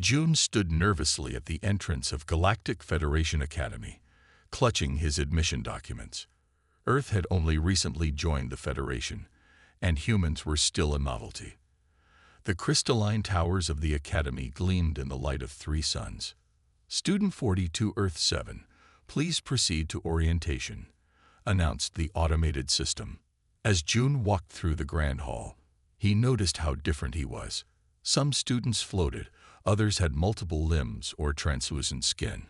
June stood nervously at the entrance of Galactic Federation Academy, clutching his admission documents. Earth had only recently joined the Federation, and humans were still a novelty. The crystalline towers of the Academy gleamed in the light of 3 suns. Student 42 Earth 7, please proceed to orientation, announced the automated system. As June walked through the Grand Hall, he noticed how different he was. Some students floated, others had multiple limbs or translucent skin.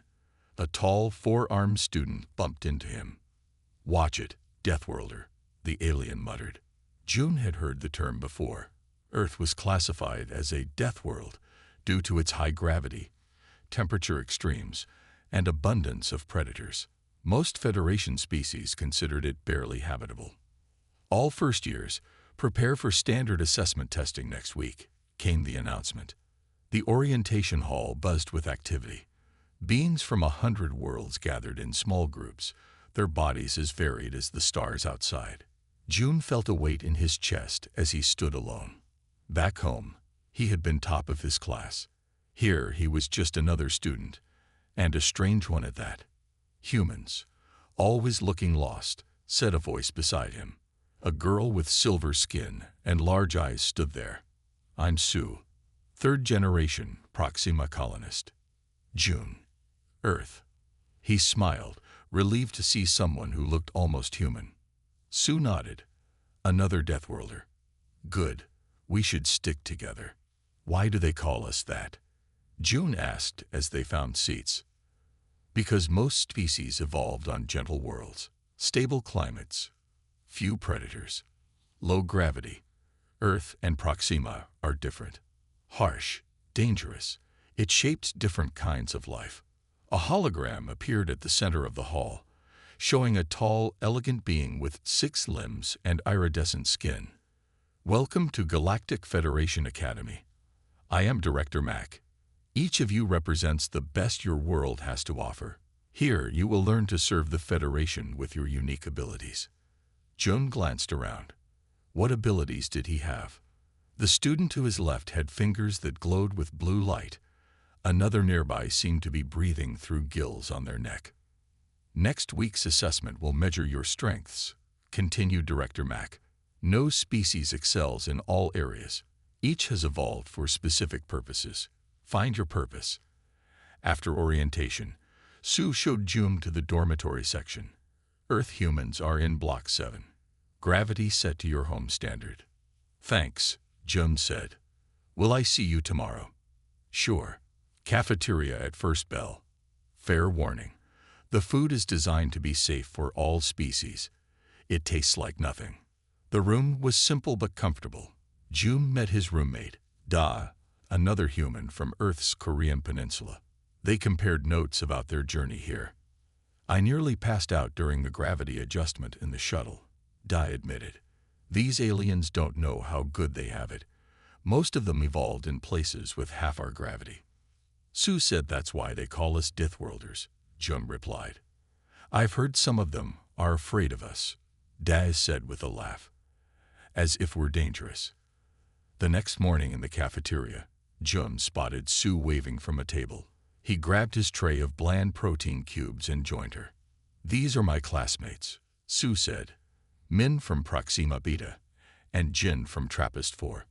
A tall, 4-armed student bumped into him. "Watch it, Deathworlder," the alien muttered. June had heard the term before. Earth was classified as a death world due to its high gravity, temperature extremes, and abundance of predators. Most Federation species considered it barely habitable. "All first years, prepare for standard assessment testing next week," came the announcement. The orientation hall buzzed with activity. Beings from 100 worlds gathered in small groups, their bodies as varied as the stars outside. June felt a weight in his chest as he stood alone. Back home, he had been top of his class. Here he was just another student, and a strange one at that. "Humans, always looking lost," said a voice beside him. A girl with silver skin and large eyes stood there. "I'm Sue, 3rd generation Proxima colonist." "June, Earth." He smiled, relieved to see someone who looked almost human. Sue nodded. "Another Deathworlder. Good. We should stick together." "Why do they call us that?" June asked as they found seats. "Because most species evolved on gentle worlds, stable climates, few predators, low gravity. Earth and Proxima are different. Harsh, dangerous. It shaped different kinds of life." A hologram appeared at the center of the hall, showing a tall, elegant being with 6 limbs and iridescent skin. "Welcome to Galactic Federation Academy. I am Director Mac. Each of you represents the best your world has to offer. Here you will learn to serve the Federation with your unique abilities." June glanced around. What abilities did he have? The student to his left had fingers that glowed with blue light. Another nearby seemed to be breathing through gills on their neck. "Next week's assessment will measure your strengths," continued Director Mac. "No species excels in all areas. Each has evolved for specific purposes. Find your purpose." After orientation, Sue showed June to the dormitory section. "Earth humans are in Block 7. Gravity set to your home standard." "Thanks," June said. "Will I see you tomorrow?" "Sure. Cafeteria at first bell. Fair warning. The food is designed to be safe for all species. It tastes like nothing." The room was simple but comfortable. June met his roommate, Da, another human from Earth's Korean peninsula. They compared notes about their journey here. "I nearly passed out during the gravity adjustment in the shuttle," Da admitted. "These aliens don't know how good they have it. Most of them evolved in places with half our gravity." "Sue said that's why they call us Deathworlders," June replied. "I've heard some of them are afraid of us," Da said with a laugh. "As if we're dangerous." The next morning in the cafeteria, June spotted Sue waving from a table. He grabbed his tray of bland protein cubes and joined her. "These are my classmates," Sue said. "Min from Proxima Beta, and Jin from Trappist 4.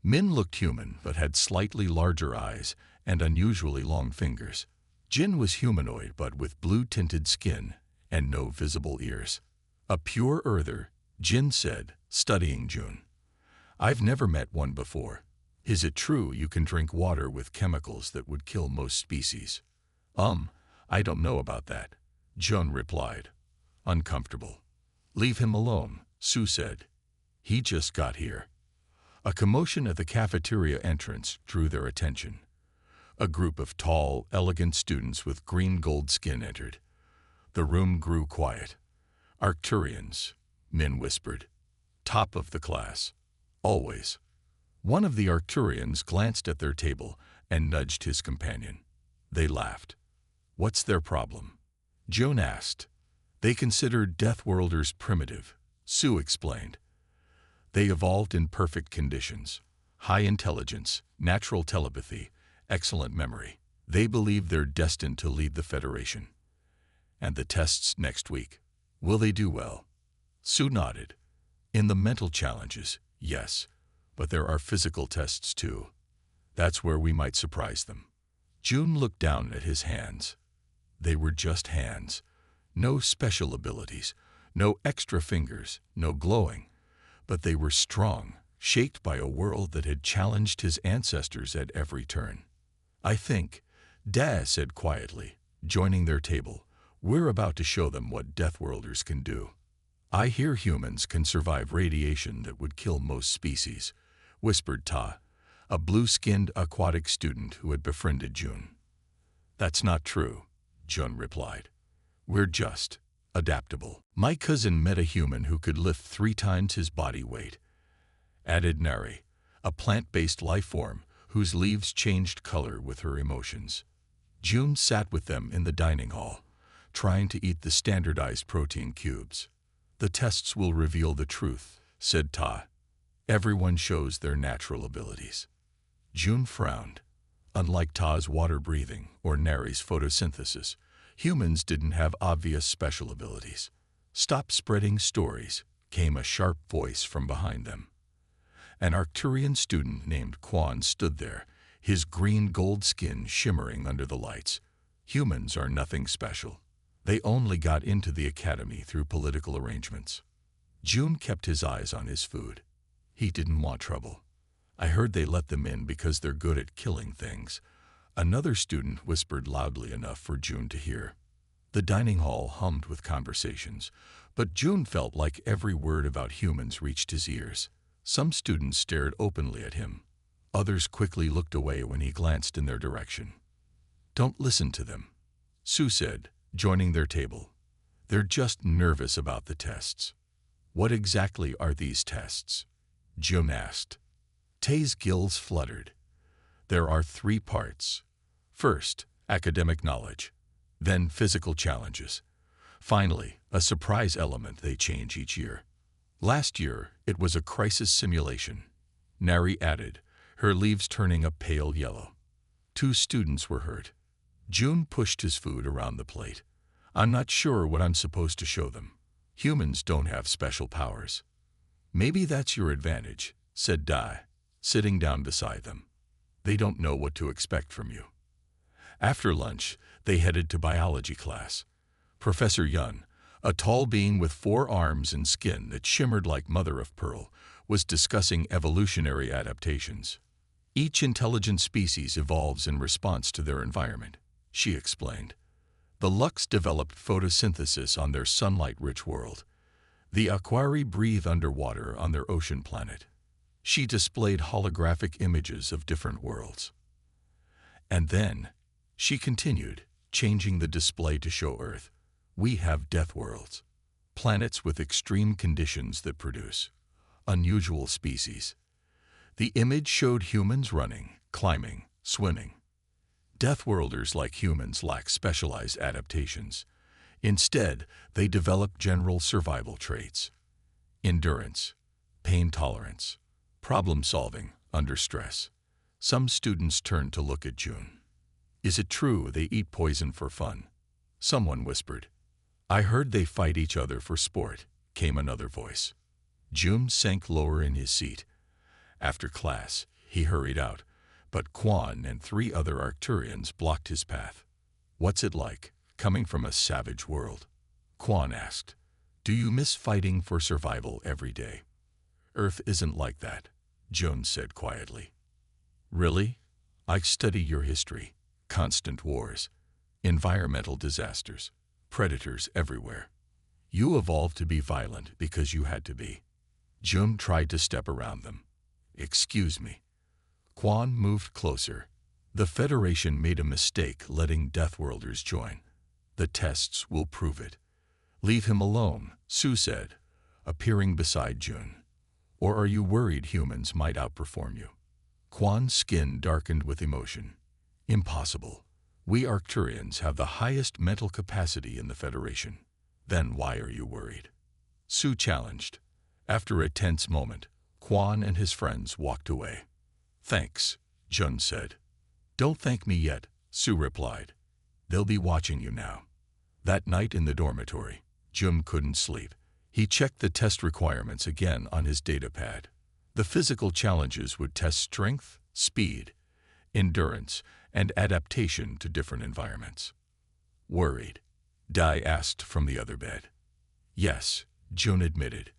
Min looked human but had slightly larger eyes and unusually long fingers. Jin was humanoid but with blue-tinted skin and no visible ears. "A pure earther," Jin said, studying June. "I've never met one before. Is it true you can drink water with chemicals that would kill most species?" I don't know about that," June replied, uncomfortable. "Leave him alone," Sue said. "He just got here." A commotion at the cafeteria entrance drew their attention. A group of tall, elegant students with green-gold skin entered. The room grew quiet. "Arcturians," Min whispered. "Top of the class. Always." One of the Arcturians glanced at their table and nudged his companion. They laughed. "What's their problem?" June asked. "They considered Deathworlders primitive," Sue explained. "They evolved in perfect conditions, high intelligence, natural telepathy, excellent memory. They believe they're destined to lead the Federation. And the tests next week. Will they do well? Sue nodded. In the mental challenges, yes, but there are physical tests too. That's where we might surprise them. June looked down at his hands. They were just hands. No special abilities, no extra fingers, no glowing. But they were strong, shaped by a world that had challenged his ancestors at every turn. I think, Dad said quietly, joining their table, we're about to show them what Deathworlders can do. I hear humans can survive radiation that would kill most species, whispered Ta, a blue-skinned aquatic student who had befriended June. That's not true, June replied. We're just adaptable. My cousin met a human who could lift 3 times his body weight, added Nari, a plant-based life form whose leaves changed color with her emotions. June sat with them in the dining hall, trying to eat the standardized protein cubes. The tests will reveal the truth, said Ta. Everyone shows their natural abilities. June frowned. Unlike Ta's water breathing or Nari's photosynthesis, humans didn't have obvious special abilities. Stop spreading stories, came a sharp voice from behind them. An Arcturian student named Quan stood there, his green-gold skin shimmering under the lights. Humans are nothing special. They only got into the academy through political arrangements. June kept his eyes on his food. He didn't want trouble. I heard they let them in because they're good at killing things. Another student whispered loudly enough for June to hear. The dining hall hummed with conversations, but June felt like every word about humans reached his ears. Some students stared openly at him. Others quickly looked away when he glanced in their direction. Don't listen to them, Sue said, joining their table. They're just nervous about the tests. What exactly are these tests? June asked. Tay's gills fluttered. There are 3 parts. First, academic knowledge. Then physical challenges. Finally, a surprise element they change each year. Last year, it was a crisis simulation. Nari added, her leaves turning a pale yellow. 2 students were hurt. June pushed his food around the plate. I'm not sure what I'm supposed to show them. Humans don't have special powers. Maybe that's your advantage, said Dai, sitting down beside them. They don't know what to expect from you. After lunch, they headed to biology class. Professor Yun, a tall being with 4 arms and skin that shimmered like mother of pearl, was discussing evolutionary adaptations. Each intelligent species evolves in response to their environment, she explained. The Lux developed photosynthesis on their sunlight-rich world. The Aquari breathe underwater on their ocean planet. She displayed holographic images of different worlds. And then, she continued, changing the display to show Earth. We have Deathworlds, planets with extreme conditions that produce unusual species. The image showed humans running, climbing, swimming. Deathworlders like humans lack specialized adaptations. Instead, they develop general survival traits. Endurance, pain tolerance, problem-solving under stress. Some students turned to look at June. Is it true they eat poison for fun? Someone whispered. I heard they fight each other for sport, came another voice. June sank lower in his seat. After class, he hurried out, but Quan and 3 other Arcturians blocked his path. What's it like, coming from a savage world? Quan asked. Do you miss fighting for survival every day? Earth isn't like that, June said quietly. Really? I study your history. Constant wars, environmental disasters, predators everywhere. You evolved to be violent because you had to be. June tried to step around them. Excuse me. Quan moved closer. The Federation made a mistake letting Deathworlders join. The tests will prove it. Leave him alone, Sue said, appearing beside June. Or are you worried humans might outperform you? Quan's skin darkened with emotion. Impossible. We Arcturians have the highest mental capacity in the Federation. Then why are you worried? Sue challenged. After a tense moment, Quan and his friends walked away. Thanks, Jun said. "Don't thank me yet," Sue replied. "They'll be watching you now." That night in the dormitory, Jun couldn't sleep. He checked the test requirements again on his datapad. The physical challenges would test strength, speed, endurance, and adaptation to different environments. "Worried?" Dai asked from the other bed. "Yes," Jun admitted.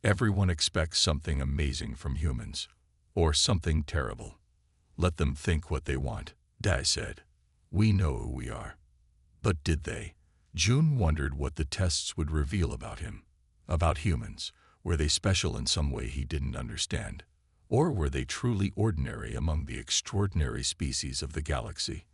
"Everyone expects something amazing from humans, or something terrible. Let them think what they want," Dai said. "We know who we are." But did they? Jun wondered what the tests would reveal about him. About humans. Were they special in some way he didn't understand? Or were they truly ordinary among the extraordinary species of the galaxy?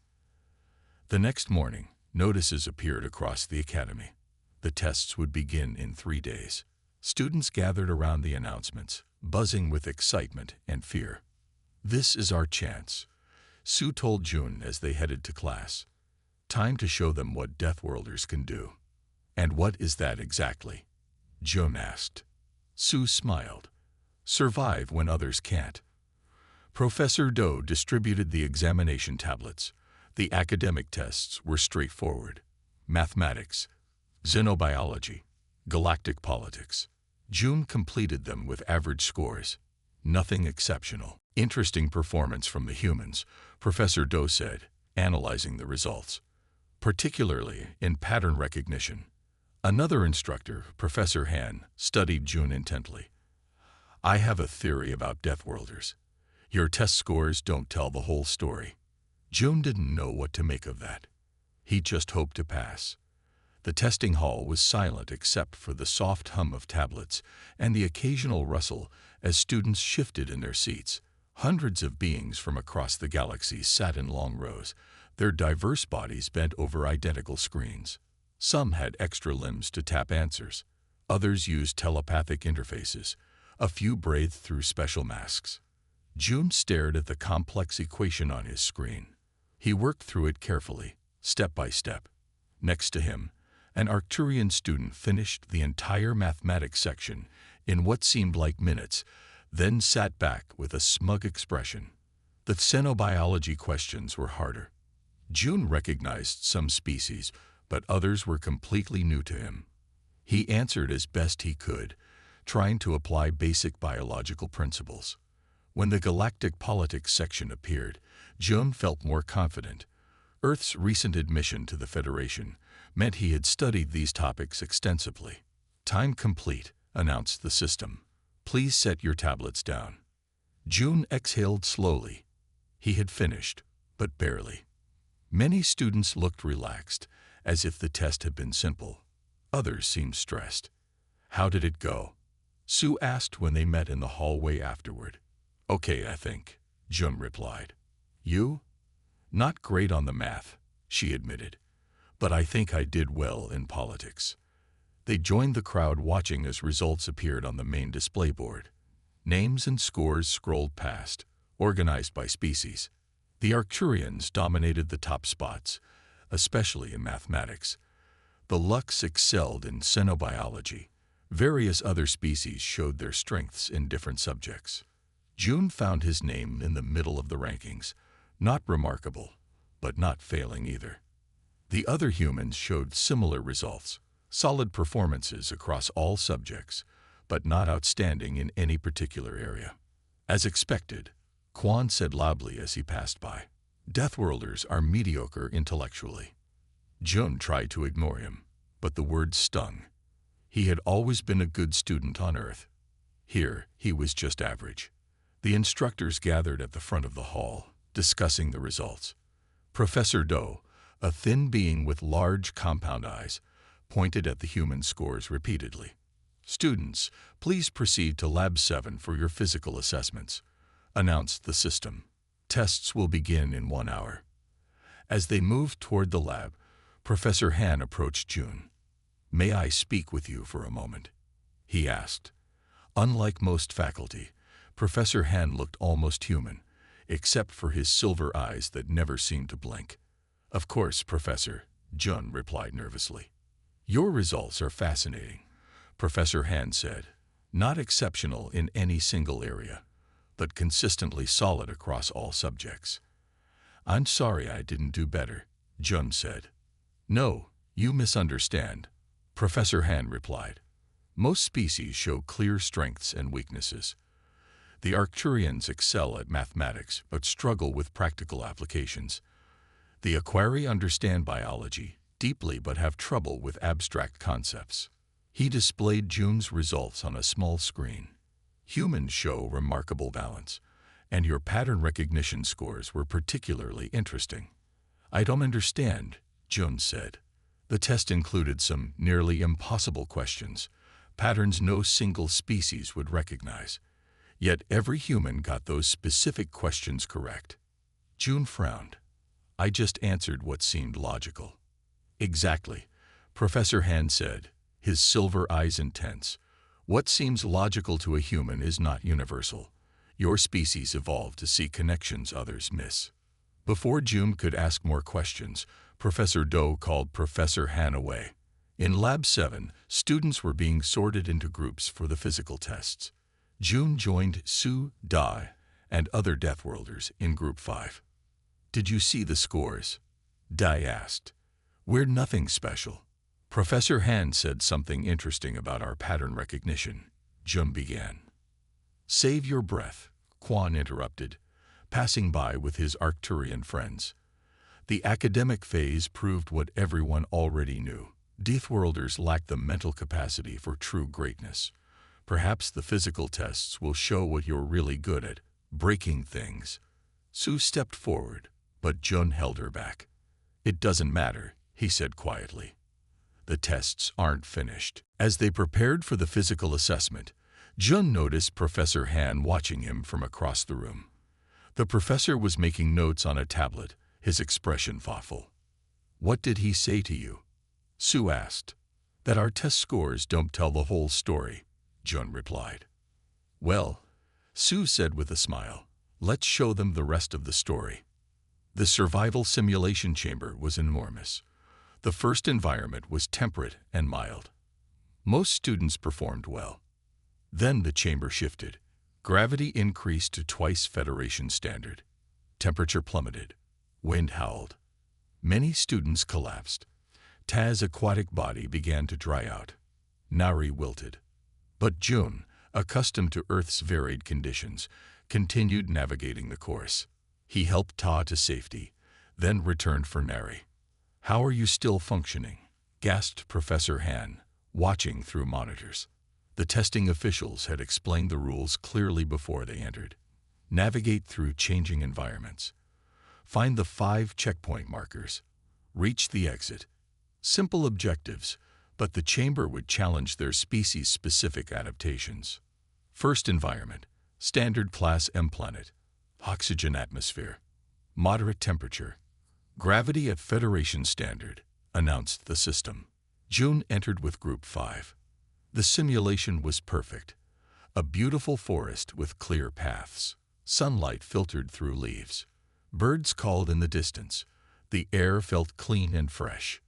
The next morning, notices appeared across the academy. The tests would begin in 3 days. Students gathered around the announcements, buzzing with excitement and fear. "This is our chance," Sue told Jun as they headed to class. "Time to show them what Deathworlders can do." "And what is that exactly?" Jun asked. Sue smiled. "Survive when others can't." Professor Do distributed the examination tablets. The academic tests were straightforward. Mathematics, xenobiology, galactic politics. Jun completed them with average scores. Nothing exceptional. "Interesting performance from the humans," Professor Do said, analyzing the results, particularly in pattern recognition. Another instructor, Professor Han, studied Jun intently. "I have a theory about Deathworlders. Your test scores don't tell the whole story." Jun didn't know what to make of that. He just hoped to pass. The testing hall was silent except for the soft hum of tablets and the occasional rustle as students shifted in their seats. Hundreds of beings from across the galaxy sat in long rows, their diverse bodies bent over identical screens. Some had extra limbs to tap answers. Others used telepathic interfaces. A few breathed through special masks. Jun stared at the complex equation on his screen. He worked through it carefully, step by step. Next to him, an Arcturian student finished the entire mathematics section in what seemed like minutes, then sat back with a smug expression. The xenobiology questions were harder. Jun recognized some species, but others were completely new to him. He answered as best he could, trying to apply basic biological principles. When the galactic politics section appeared, Jun felt more confident. Earth's recent admission to the Federation meant he had studied these topics extensively. "Time complete," announced the system. "Please set your tablets down." Jun exhaled slowly. He had finished, but barely. Many students looked relaxed, as if the test had been simple. Others seemed stressed. "How did it go?" Sue asked when they met in the hallway afterward. "Okay, I think," Jun replied. "You?" "Not great on the math," she admitted, "but I think I did well in politics." They joined the crowd watching as results appeared on the main display board. Names and scores scrolled past, organized by species. The Arcturians dominated the top spots, especially in mathematics. The Lux excelled in xenobiology. Various other species showed their strengths in different subjects. Jun found his name in the middle of the rankings. Not remarkable, but not failing either. The other humans showed similar results, solid performances across all subjects, but not outstanding in any particular area. As expected, Quan said loudly as he passed by, "Deathworlders are mediocre intellectually." Jun tried to ignore him, but the words stung. He had always been a good student on Earth. Here, he was just average. The instructors gathered at the front of the hall, discussing the results. Professor Do, a thin being with large compound eyes, pointed at the human scores repeatedly. "Students, please proceed to Lab 7 for your physical assessments," announced the system. "Tests will begin in 1 hour." As they moved toward the lab, Professor Han approached Jun. "May I speak with you for a moment?" he asked. Unlike most faculty, Professor Han looked almost human, except for his silver eyes that never seemed to blink. "Of course, Professor," Jun replied nervously. "Your results are fascinating," Professor Han said. "Not exceptional in any single area, but consistently solid across all subjects. I'm sorry I didn't do better, Jun said. No, you misunderstand, Professor Han replied. Most species show clear strengths and weaknesses. The Arcturians excel at mathematics but struggle with practical applications. The Aquari understand biology deeply but have trouble with abstract concepts. He displayed Jun's results on a small screen. Humans show remarkable balance, and your pattern recognition scores were particularly interesting. I don't understand, Jun said. The test included some nearly impossible questions, patterns no single species would recognize. Yet every human got those specific questions correct. Jun frowned. I just answered what seemed logical. Exactly, Professor Han said, his silver eyes intense. What seems logical to a human is not universal. Your species evolved to see connections others miss. Before Jun could ask more questions, Professor Do called Professor Han away. In Lab 7, students were being sorted into groups for the physical tests. Jun joined Su, Dai, and other Deathworlders in Group 5. Did you see the scores? Dai asked. We're nothing special. Professor Han said something interesting about our pattern recognition, Jun began. Save your breath, Quan interrupted, passing by with his Arcturian friends. The academic phase proved what everyone already knew. Deathworlders lack the mental capacity for true greatness. Perhaps the physical tests will show what you're really good at, breaking things. Su stepped forward, but Jun held her back. It doesn't matter, he said quietly. The tests aren't finished. As they prepared for the physical assessment, Jun noticed Professor Han watching him from across the room. The professor was making notes on a tablet, his expression thoughtful. What did he say to you? Su asked. That our test scores don't tell the whole story, Jun replied. Well, Su said with a smile, let's show them the rest of the story. The survival simulation chamber was enormous. The first environment was temperate and mild. Most students performed well. Then the chamber shifted. Gravity increased to twice Federation standard. Temperature plummeted. Wind howled. Many students collapsed. Taz's aquatic body began to dry out. Nari wilted. But Jun, accustomed to Earth's varied conditions, continued navigating the course. He helped Ta to safety, then returned for Nari. How are you still functioning? Gasped Professor Han, watching through monitors. The testing officials had explained the rules clearly before they entered. Navigate through changing environments. Find the 5 checkpoint markers. Reach the exit. Simple objectives, but the chamber would challenge their species-specific adaptations. First environment, standard class M planet. Oxygen atmosphere. Moderate temperature. Gravity at Federation standard, announced the system. Jun entered with Group 5. The simulation was perfect. A beautiful forest with clear paths. Sunlight filtered through leaves. Birds called in the distance. The air felt clean and fresh.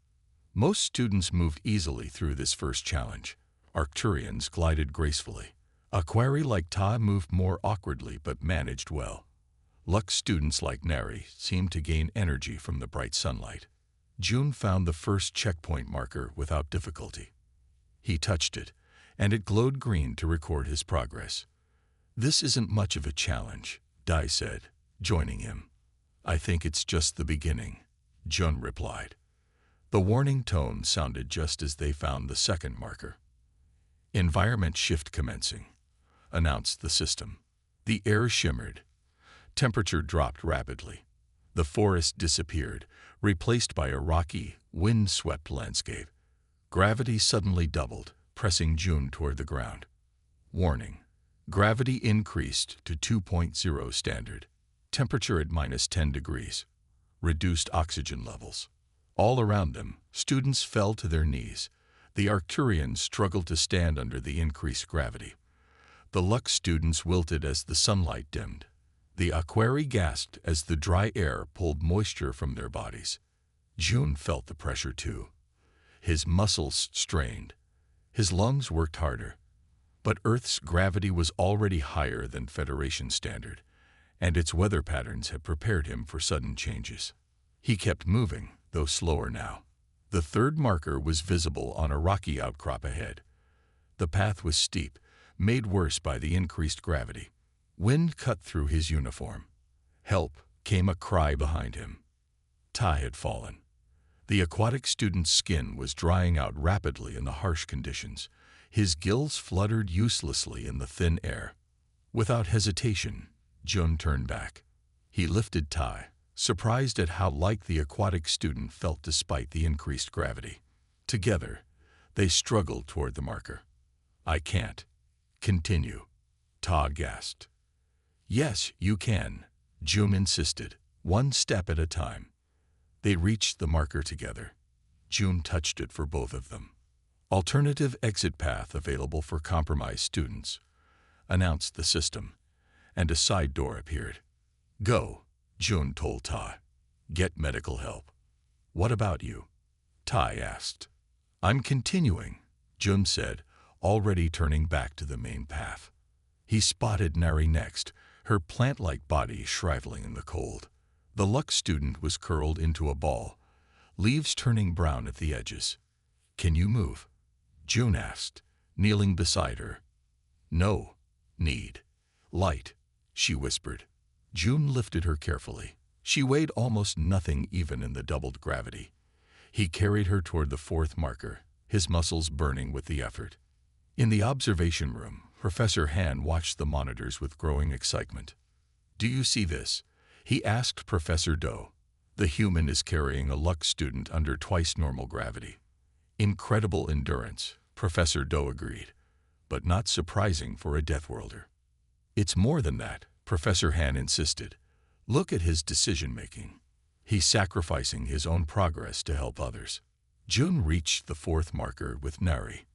Most students moved easily through this first challenge. Arcturians glided gracefully. Aquari like Ta moved more awkwardly but managed well. Lux students like Nari seemed to gain energy from the bright sunlight. Jun found the first checkpoint marker without difficulty. He touched it, and it glowed green to record his progress. This isn't much of a challenge, Dai said, joining him. I think it's just the beginning, Jun replied. The warning tone sounded just as they found the second marker. Environment shift commencing, announced the system. The air shimmered. Temperature dropped rapidly. The forest disappeared, replaced by a rocky, wind-swept landscape. Gravity suddenly doubled, pressing Jun toward the ground. Warning. Gravity increased to 2.0 standard. Temperature at -10 degrees. Reduced oxygen levels. All around them, students fell to their knees. The Arcturians struggled to stand under the increased gravity. The Lux students wilted as the sunlight dimmed. The Aquari gasped as the dry air pulled moisture from their bodies. Jun felt the pressure too. His muscles strained. His lungs worked harder. But Earth's gravity was already higher than Federation standard, and its weather patterns had prepared him for sudden changes. He kept moving, though slower now. The third marker was visible on a rocky outcrop ahead. The path was steep, made worse by the increased gravity. Wind cut through his uniform. "Help!" came a cry behind him. Ty had fallen. The aquatic student's skin was drying out rapidly in the harsh conditions. His gills fluttered uselessly in the thin air. Without hesitation, Jun turned back. He lifted Ty, surprised at how light the aquatic student felt despite the increased gravity. Together, they struggled toward the marker. "I can't." "Continue," Ta gasped. "Yes, you can," Jun insisted, one step at a time. They reached the marker together. Jun touched it for both of them. "Alternative exit path available for compromised students," announced the system, and a side door appeared. "Go," Jun told Tai. "Get medical help." "What about you?" Tai asked. "I'm continuing," Jun said, already turning back to the main path. He spotted Nari next, her plant-like body shriveling in the cold. The Lux student was curled into a ball, leaves turning brown at the edges. "Can you move?" Jun asked, kneeling beside her. "No. Need light," she whispered. Jun lifted her carefully. She weighed almost nothing even in the doubled gravity. He carried her toward the fourth marker, his muscles burning with the effort. In the observation room, Professor Han watched the monitors with growing excitement. "Do you see this?" he asked Professor Do. "The human is carrying a Lux student under twice normal gravity." "Incredible endurance," Professor Do agreed, "but not surprising for a Deathworlder." "It's more than that," Professor Han insisted. "Look at his decision-making. He's sacrificing his own progress to help others." Jun reached the fourth marker with Nari.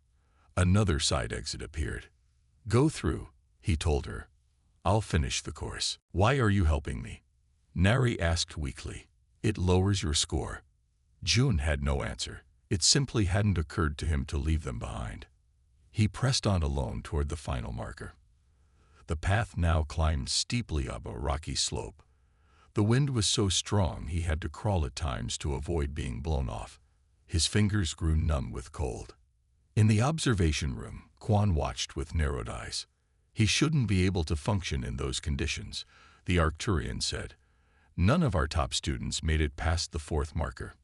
Another side exit appeared. "Go through," he told her. "I'll finish the course." "Why are you helping me?" Nari asked weakly. "It lowers your score." Jun had no answer. It simply hadn't occurred to him to leave them behind. He pressed on alone toward the final marker. The path now climbed steeply up a rocky slope. The wind was so strong he had to crawl at times to avoid being blown off. His fingers grew numb with cold. In the observation room, Quan watched with narrowed eyes. "He shouldn't be able to function in those conditions," the Arcturian said. "None of our top students made it past the fourth marker."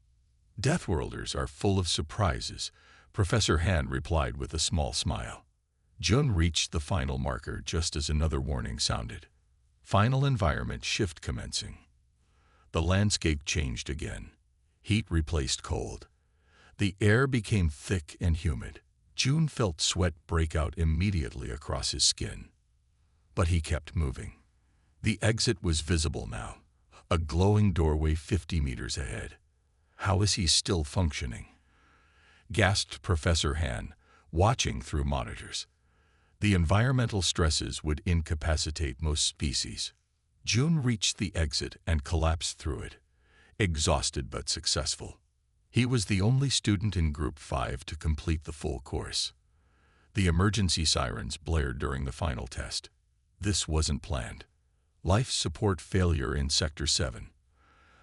"Deathworlders are full of surprises," Professor Han replied with a small smile. Jun reached the final marker just as another warning sounded. Final environment shift commencing. The landscape changed again. Heat replaced cold. The air became thick and humid. Jun felt sweat break out immediately across his skin. But he kept moving. The exit was visible now, a glowing doorway 50 meters ahead. "How is he still functioning?" gasped Professor Han, watching through monitors. The environmental stresses would incapacitate most species. Jun reached the exit and collapsed through it, exhausted but successful. He was the only student in Group 5 to complete the full course. The emergency sirens blared during the final test. "This wasn't planned. Life support failure in Sector 7,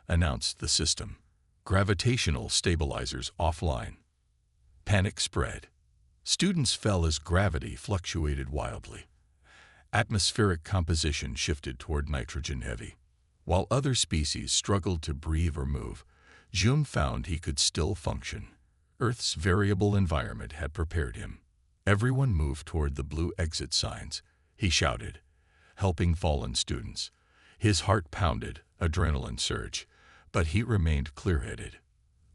announced the system. Gravitational stabilizers offline." Panic spread. Students fell as gravity fluctuated wildly. Atmospheric composition shifted toward nitrogen-heavy. While other species struggled to breathe or move, Jun found he could still function. Earth's variable environment had prepared him. "Everyone moved toward the blue exit signs," he shouted, helping fallen students. His heart pounded, adrenaline surged, but he remained clear-headed.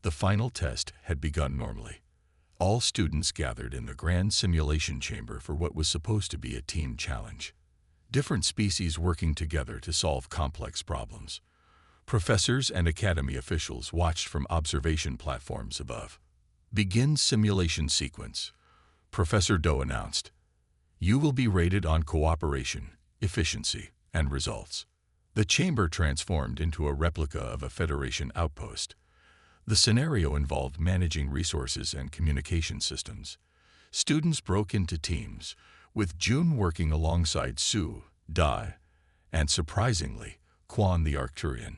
The final test had begun normally. All students gathered in the grand simulation chamber for what was supposed to be a team challenge. Different species working together to solve complex problems. Professors and academy officials watched from observation platforms above. "Begin simulation sequence," Professor Do announced. "You will be rated on cooperation, efficiency, and results." The chamber transformed into a replica of a Federation outpost. The scenario involved managing resources and communication systems. Students broke into teams, with Jun working alongside Su, Dai, And surprisingly, Quan the Arcturian.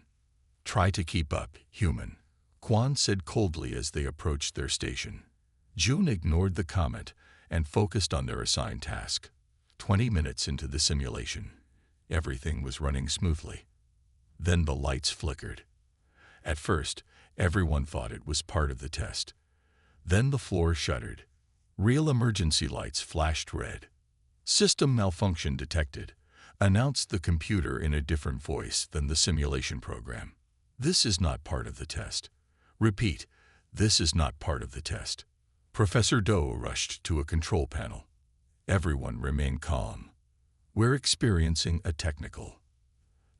"Try to keep up, human," Quan said coldly as they approached their station. June ignored the comment and focused on their assigned task. 20 minutes into the simulation, everything was running smoothly. Then the lights flickered. At first, everyone thought it was part of the test. Then the floor shuddered. Real emergency lights flashed red. "System malfunction detected," announced the computer in a different voice than the simulation program. "This is not part of the test. Repeat, this is not part of the test." Professor Doe rushed to a control panel. Everyone remained calm. "We're experiencing a technical."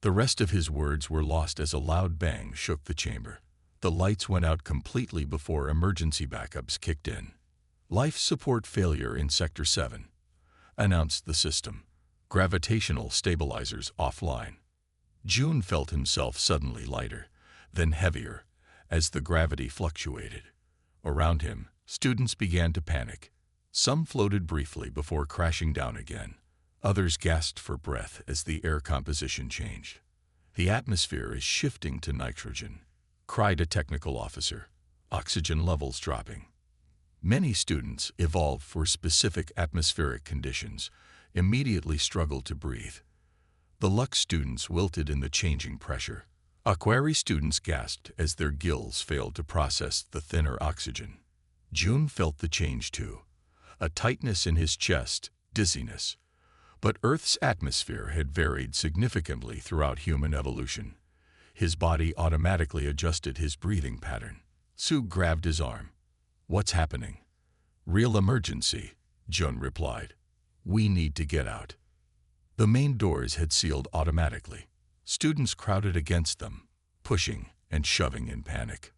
The rest of his words were lost as a loud bang shook the chamber. The lights went out completely before emergency backups kicked in. "Life support failure in Sector 7, announced the system. "Gravitational stabilizers offline." June felt himself suddenly lighter, then heavier, as the gravity fluctuated. Around him, students began to panic. Some floated briefly before crashing down again. Others gasped for breath as the air composition changed. "The atmosphere is shifting to nitrogen," cried a technical officer. "Oxygen levels dropping." Many students, evolved for specific atmospheric conditions, immediately struggled to breathe. The Lux students wilted in the changing pressure. Aquari students gasped as their gills failed to process the thinner oxygen. June felt the change too. A tightness in his chest, dizziness. But Earth's atmosphere had varied significantly throughout human evolution. His body automatically adjusted his breathing pattern. Sue grabbed his arm. "What's happening?" "Real emergency," June replied. "We need to get out." The main doors had sealed automatically. Students crowded against them, pushing and shoving in panic.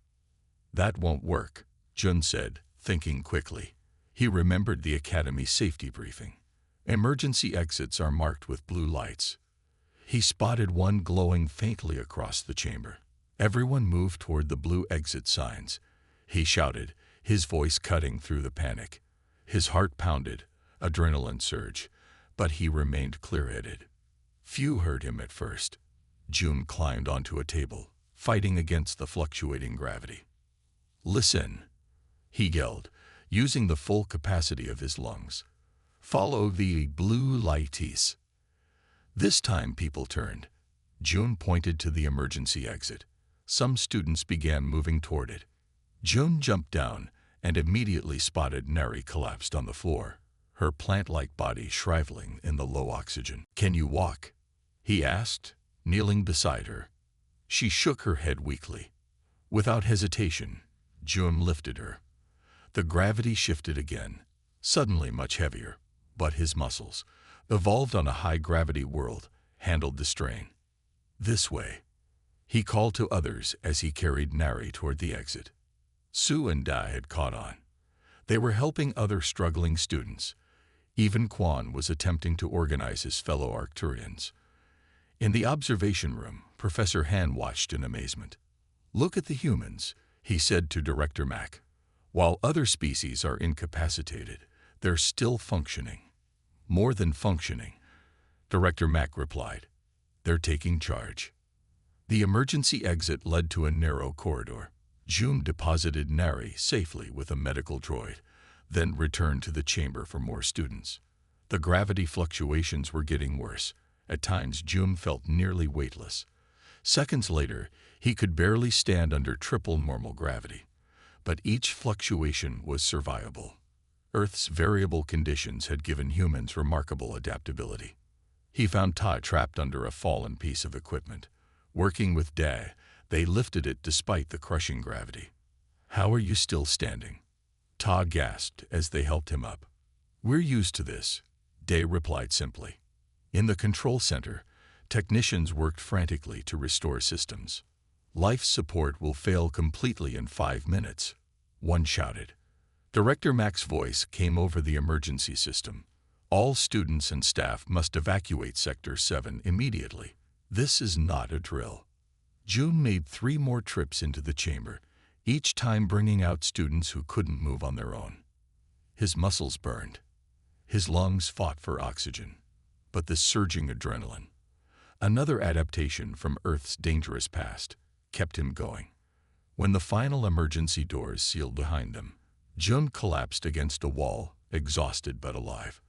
"That won't work," Jun said, thinking quickly. He remembered the Academy safety briefing. Emergency exits are marked with blue lights. He spotted one glowing faintly across the chamber. Everyone moved toward the blue exit signs. He shouted, his voice cutting through the panic. His heart pounded, adrenaline surged, but he remained clear-headed. Few heard him at first. June climbed onto a table, fighting against the fluctuating gravity. "Listen," he yelled, using the full capacity of his lungs. "Follow the blue lights." This time people turned. June pointed to the emergency exit. Some students began moving toward it. June jumped down and immediately spotted Neri collapsed on the floor, her plant-like body shriveling in the low oxygen. "Can you walk?" he asked, kneeling beside her. She shook her head weakly. Without hesitation, June lifted her. The gravity shifted again, suddenly much heavier, but his muscles, evolved on a high-gravity world, handled the strain. "This way," he called to others as he carried Nari toward the exit. Sue and Dai had caught on. They were helping other struggling students. Even Quan was attempting to organize his fellow Arcturians. In the observation room, Professor Han watched in amazement. "Look at the humans," he said to Director Mack. "While other species are incapacitated, they're still functioning." "More than functioning," Director Mack replied. "They're taking charge." The emergency exit led to a narrow corridor. June deposited Nari safely with a medical droid, then returned to the chamber for more students. The gravity fluctuations were getting worse. At times, June felt nearly weightless. Seconds later, he could barely stand under triple normal gravity. But each fluctuation was survivable. Earth's variable conditions had given humans remarkable adaptability. He found Ta trapped under a fallen piece of equipment. Working with Dai, they lifted it despite the crushing gravity. "How are you still standing?" Ta gasped as they helped him up. "We're used to this," Dai replied simply. In the control center, technicians worked frantically to restore systems. "Life support will fail completely in 5 minutes," one shouted. Director Mack's voice came over the emergency system. "All students and staff must evacuate Sector 7 immediately. This is not a drill." June made 3 more trips into the chamber, each time bringing out students who couldn't move on their own. His muscles burned. His lungs fought for oxygen. But the surging adrenaline. Another adaptation from Earth's dangerous past kept him going. When the final emergency doors sealed behind them, Jun collapsed against a wall, exhausted but alive.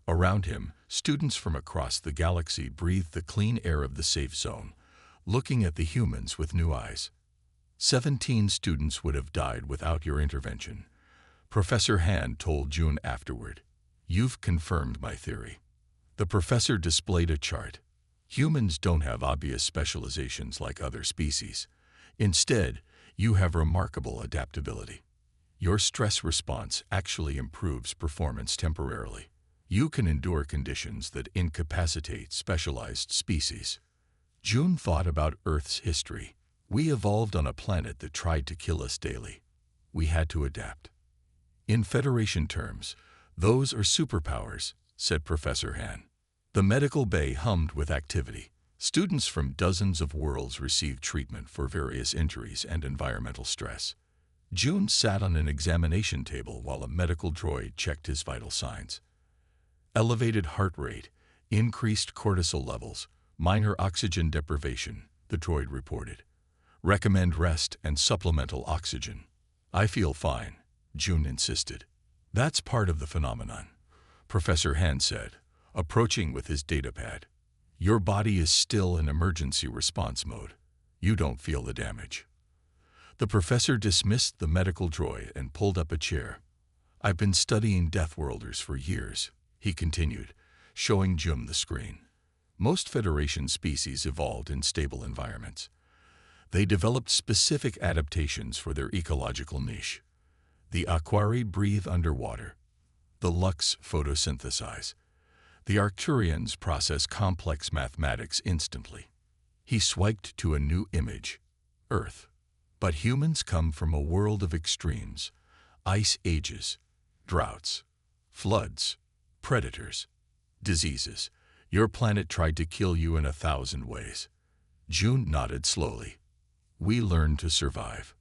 Around him, students from across the galaxy breathed the clean air of the safe zone, looking at the humans with new eyes. 17 students would have died without your intervention. Professor Han told Jun afterward. You've confirmed my theory. The professor displayed a chart. Humans don't have obvious specializations like other species. Instead, you have remarkable adaptability. Your stress response actually improves performance temporarily. You can endure conditions that incapacitate specialized species. Jun thought about Earth's history. We evolved on a planet that tried to kill us daily. We had to adapt. In Federation terms, those are superpowers, said Professor Han. The medical bay hummed with activity. Students from dozens of worlds received treatment for various injuries and environmental stress. Jun sat on an examination table while a medical droid checked his vital signs. Elevated heart rate, increased cortisol levels, minor oxygen deprivation, the droid reported. Recommend rest and supplemental oxygen. I feel fine, Jun insisted. That's part of the phenomenon, Professor Han said, approaching with his datapad. Your body is still in emergency response mode. You don't feel the damage. The professor dismissed the medical droid and pulled up a chair. I've been studying Deathworlders for years, he continued, showing Jun the screen. Most Federation species evolved in stable environments. They developed specific adaptations for their ecological niche. The Aquari breathe underwater. The Lux photosynthesize. The Arcturians process complex mathematics instantly. He swiped to a new image, Earth. But humans come from a world of extremes, ice ages, droughts, floods, predators, diseases. Your planet tried to kill you in 1,000 ways. Jun nodded slowly. We learned to survive.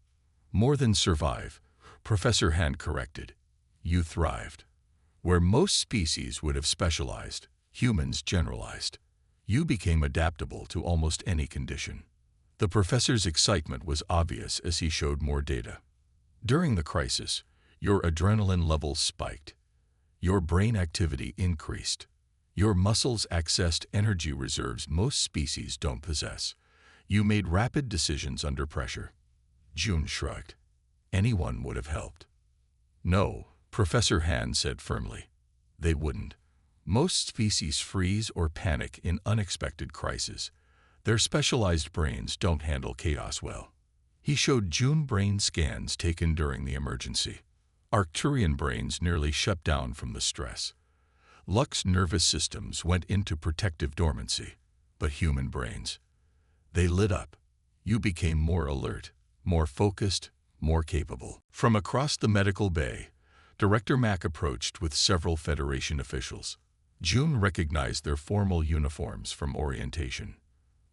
More than survive, Professor Han corrected. You thrived. Where most species would have specialized, humans generalized. You became adaptable to almost any condition. The professor's excitement was obvious as he showed more data. During the crisis, your adrenaline levels spiked. Your brain activity increased. Your muscles accessed energy reserves most species don't possess. You made rapid decisions under pressure. Jun shrugged. Anyone would have helped. No, Professor Han said firmly. They wouldn't. Most species freeze or panic in unexpected crises. Their specialized brains don't handle chaos well. He showed Jun brain scans taken during the emergency. Arcturian brains nearly shut down from the stress. Lux nervous systems went into protective dormancy, but human brains, they lit up. You became more alert, more focused, more capable. From across the medical bay, Director Mack approached with several Federation officials. Jun recognized their formal uniforms from orientation.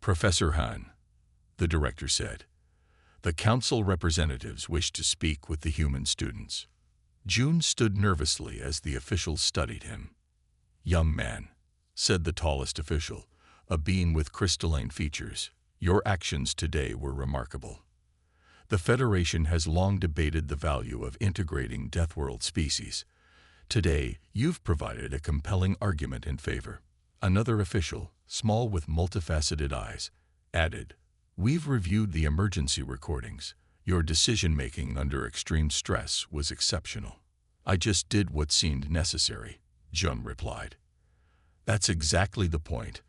Professor Han, the director said. The council representatives wish to speak with the human students. Jun stood nervously as the officials studied him. Young man, said the tallest official, a being with crystalline features, your actions today were remarkable. The Federation has long debated the value of integrating Deathworld species. Today, you've provided a compelling argument in favor. Another official, small with multifaceted eyes, added, We've reviewed the emergency recordings. Your decision-making under extreme stress was exceptional. I just did what seemed necessary, Jun replied. That's exactly the point,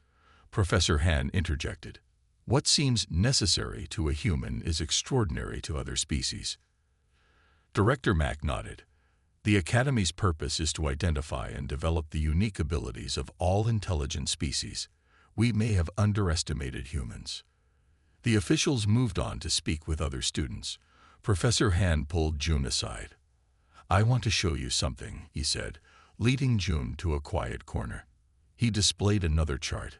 Professor Han interjected. What seems necessary to a human is extraordinary to other species. Director Mack nodded. The Academy's purpose is to identify and develop the unique abilities of all intelligent species. We may have underestimated humans. The officials moved on to speak with other students. Professor Han pulled Jun aside. I want to show you something, he said, leading Jun to a quiet corner. He displayed another chart.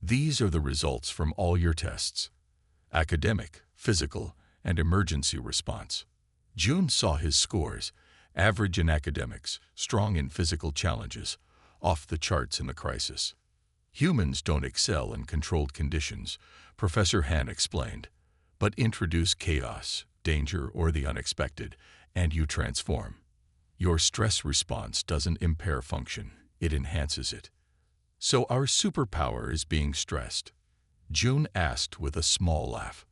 These are the results from all your tests. Academic, physical, and emergency response. Jun saw his scores, average in academics, strong in physical challenges, off the charts in the crisis. Humans don't excel in controlled conditions, Professor Han explained, but introduce chaos, danger, or the unexpected, and you transform. Your stress response doesn't impair function, it enhances it. So our superpower is being stressed? June asked with a small laugh.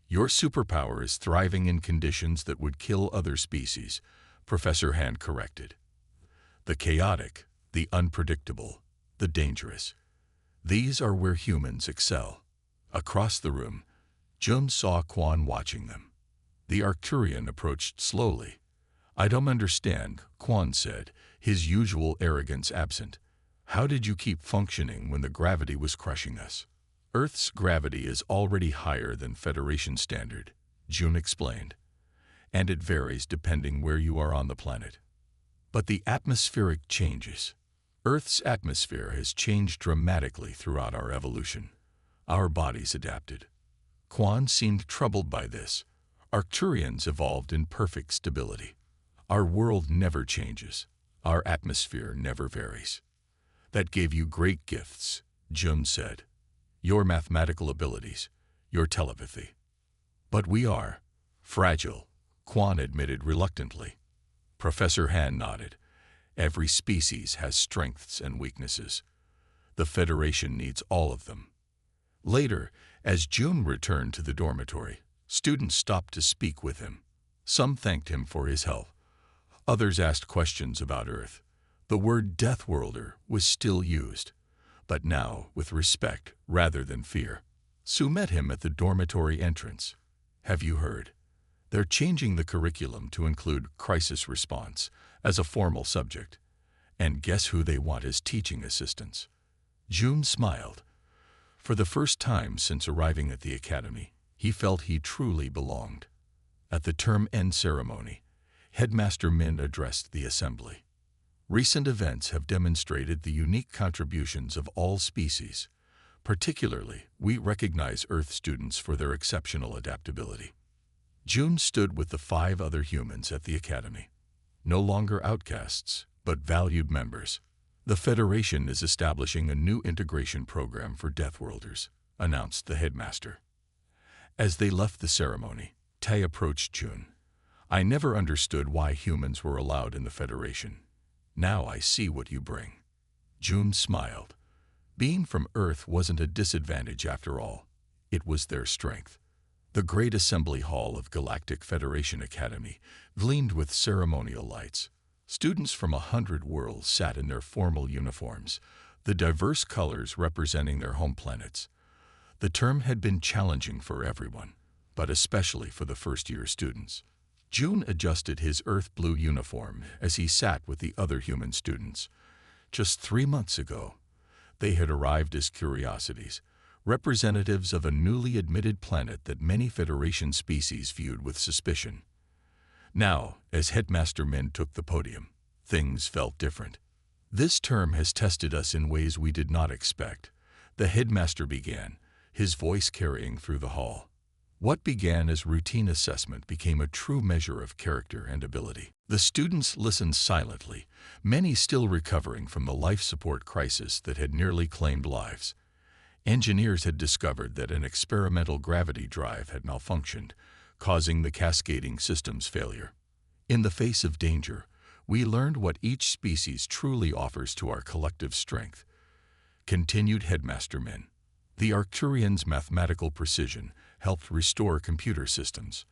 Your superpower is thriving in conditions that would kill other species, Professor Han corrected. The chaotic, the unpredictable, the dangerous. These are where humans excel. Across the room, Jun saw Quan watching them. The Arcturian approached slowly. I don't understand, Quan said, his usual arrogance absent. How did you keep functioning when the gravity was crushing us? Earth's gravity is already higher than Federation standard, Jun explained, and it varies depending where you are on the planet. But the atmospheric changes. Earth's atmosphere has changed dramatically throughout our evolution. Our bodies adapted. Quan seemed troubled by this. Arcturians evolved in perfect stability. Our world never changes. Our atmosphere never varies. That gave you great gifts, Jun said. Your mathematical abilities, your telepathy. But we are fragile, Quan admitted reluctantly. Professor Han nodded. Every species has strengths and weaknesses. The Federation needs all of them. Later, as Jun returned to the dormitory, students stopped to speak with him. Some thanked him for his help. Others asked questions about Earth. The word Deathworlder was still used, but now with respect rather than fear. Sue met him at the dormitory entrance. Have you heard? They're changing the curriculum to include crisis response as a formal subject. And guess who they want as teaching assistants? Jun smiled. For the first time since arriving at the academy, he felt he truly belonged. At the term end ceremony, Headmaster Min addressed the assembly. Recent events have demonstrated the unique contributions of all species. Particularly, we recognize Earth students for their exceptional adaptability. Jun stood with the 5 other humans at the academy. No longer outcasts, but valued members. The Federation is establishing a new integration program for Deathworlders, announced the headmaster. As they left the ceremony, Tai approached Jun. I never understood why humans were allowed in the Federation. Now I see what you bring. Jun smiled. Being from Earth wasn't a disadvantage after all. It was their strength. The great assembly hall of Galactic Federation Academy gleamed with ceremonial lights. Students from 100 worlds sat in their formal uniforms, the diverse colors representing their home planets. The term had been challenging for everyone, but especially for the first-year students. Jun adjusted his earth blue uniform as he sat with the other human students. Just 3 months ago, they had arrived as curiosities, representatives of a newly admitted planet that many Federation species viewed with suspicion. Now, as Headmaster Min took the podium, things felt different. This term has tested us in ways we did not expect, the headmaster began, his voice carrying through the hall. What began as routine assessment became a true measure of character and ability. The students listened silently, many still recovering from the life support crisis that had nearly claimed lives. Engineers had discovered that an experimental gravity drive had malfunctioned, causing the cascading system's failure. In the face of danger, we learned what each species truly offers to our collective strength. Continued Headmaster Min. The Arcturians' mathematical precision helped restore computer systems.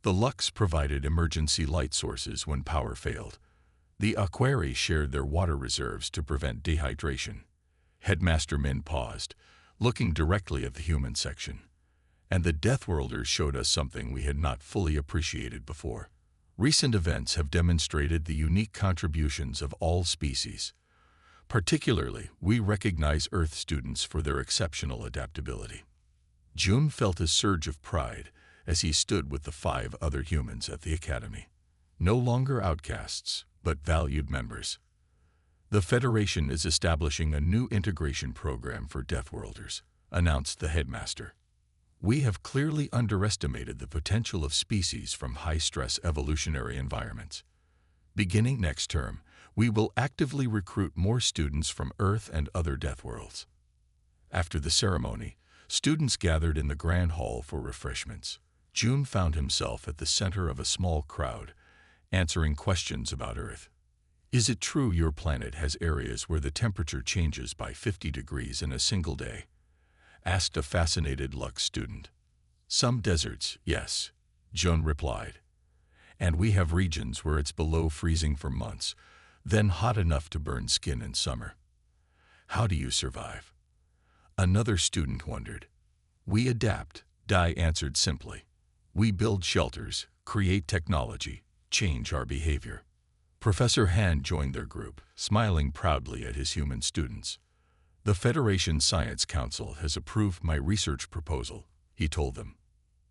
The Lux provided emergency light sources when power failed. The Aquari shared their water reserves to prevent dehydration. Headmaster Min paused, looking directly at the human section. And the Deathworlders showed us something we had not fully appreciated before. Recent events have demonstrated the unique contributions of all species. Particularly, we recognize Earth students for their exceptional adaptability. Jun felt a surge of pride as he stood with the 5 other humans at the academy. No longer outcasts, but valued members. The Federation is establishing a new integration program for Deathworlders, announced the headmaster. We have clearly underestimated the potential of species from high-stress evolutionary environments. Beginning next term, we will actively recruit more students from Earth and other Deathworlds. After the ceremony, students gathered in the grand hall for refreshments. June found himself at the center of a small crowd, answering questions about Earth. Is it true your planet has areas where the temperature changes by 50 degrees in a single day? Asked a fascinated Lux student. Some deserts, yes, June replied. And we have regions where it's below freezing for months, then hot enough to burn skin in summer. How do you survive? Another student wondered. We adapt, Dai answered simply. We build shelters, create technology, change our behavior. Professor Han joined their group, smiling proudly at his human students. The Federation Science Council has approved my research proposal, he told them.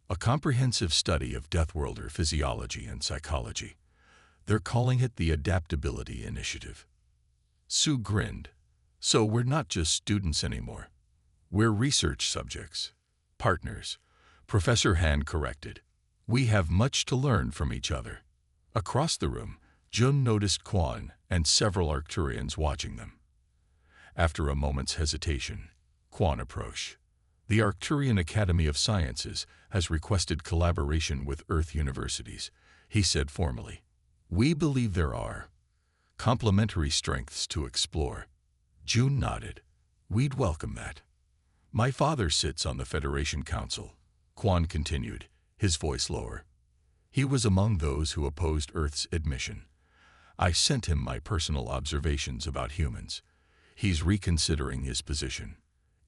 A comprehensive study of Deathworlder physiology and psychology. They're calling it the Adaptability Initiative. Sue grinned. So we're not just students anymore. We're research subjects. Partners. Professor Han corrected. We have much to learn from each other. Across the room, Jun noticed Quan and several Arcturians watching them. After a moment's hesitation, Quan approached. The Arcturian Academy of Sciences has requested collaboration with Earth universities, he said formally. We believe there are complementary strengths to explore. June nodded. We'd welcome that. My father sits on the Federation Council, Quan continued, his voice lower. He was among those who opposed Earth's admission. I sent him my personal observations about humans. He's reconsidering his position.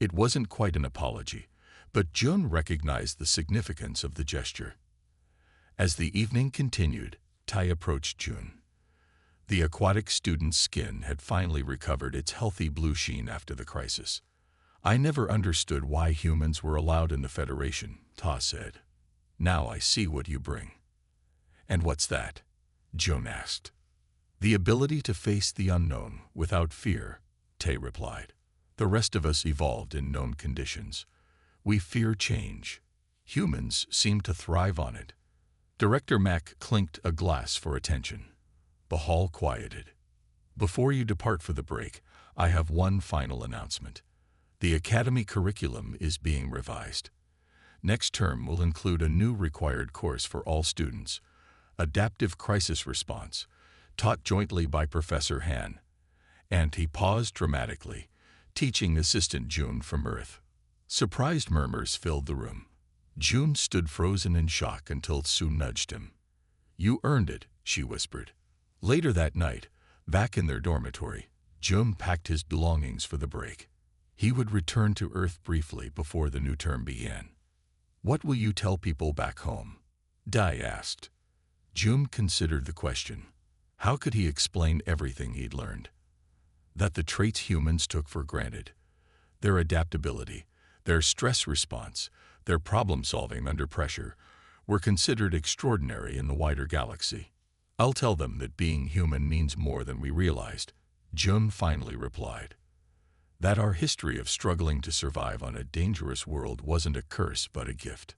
It wasn't quite an apology, but Jun recognized the significance of the gesture. As the evening continued, Tai approached Jun. The aquatic student's skin had finally recovered its healthy blue sheen after the crisis. I never understood why humans were allowed in the Federation, Ta said. Now I see what you bring. And what's that? Jun asked. The ability to face the unknown without fear, Tai replied. The rest of us evolved in known conditions. We fear change. Humans seem to thrive on it. Director Mack clinked a glass for attention. The hall quieted. Before you depart for the break, I have one final announcement. The Academy curriculum is being revised. Next term will include a new required course for all students, Adaptive Crisis Response, taught jointly by Professor Han. And he paused dramatically, teaching assistant June from Earth. Surprised murmurs filled the room. June stood frozen in shock until Sue nudged him. You earned it, she whispered. Later that night, back in their dormitory, June packed his belongings for the break. He would return to Earth briefly before the new term began. What will you tell people back home? Dai asked. June considered the question. How could he explain everything he'd learned? That the traits humans took for granted, their adaptability, their stress response, their problem-solving under pressure, were considered extraordinary in the wider galaxy. I'll tell them that being human means more than we realized, Jun finally replied. That our history of struggling to survive on a dangerous world wasn't a curse but a gift.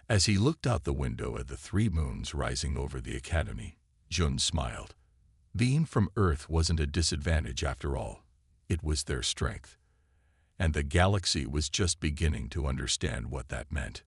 As he looked out the window at the 3 moons rising over the academy, Jun smiled. Being from Earth wasn't a disadvantage after all. It was their strength. And the galaxy was just beginning to understand what that meant.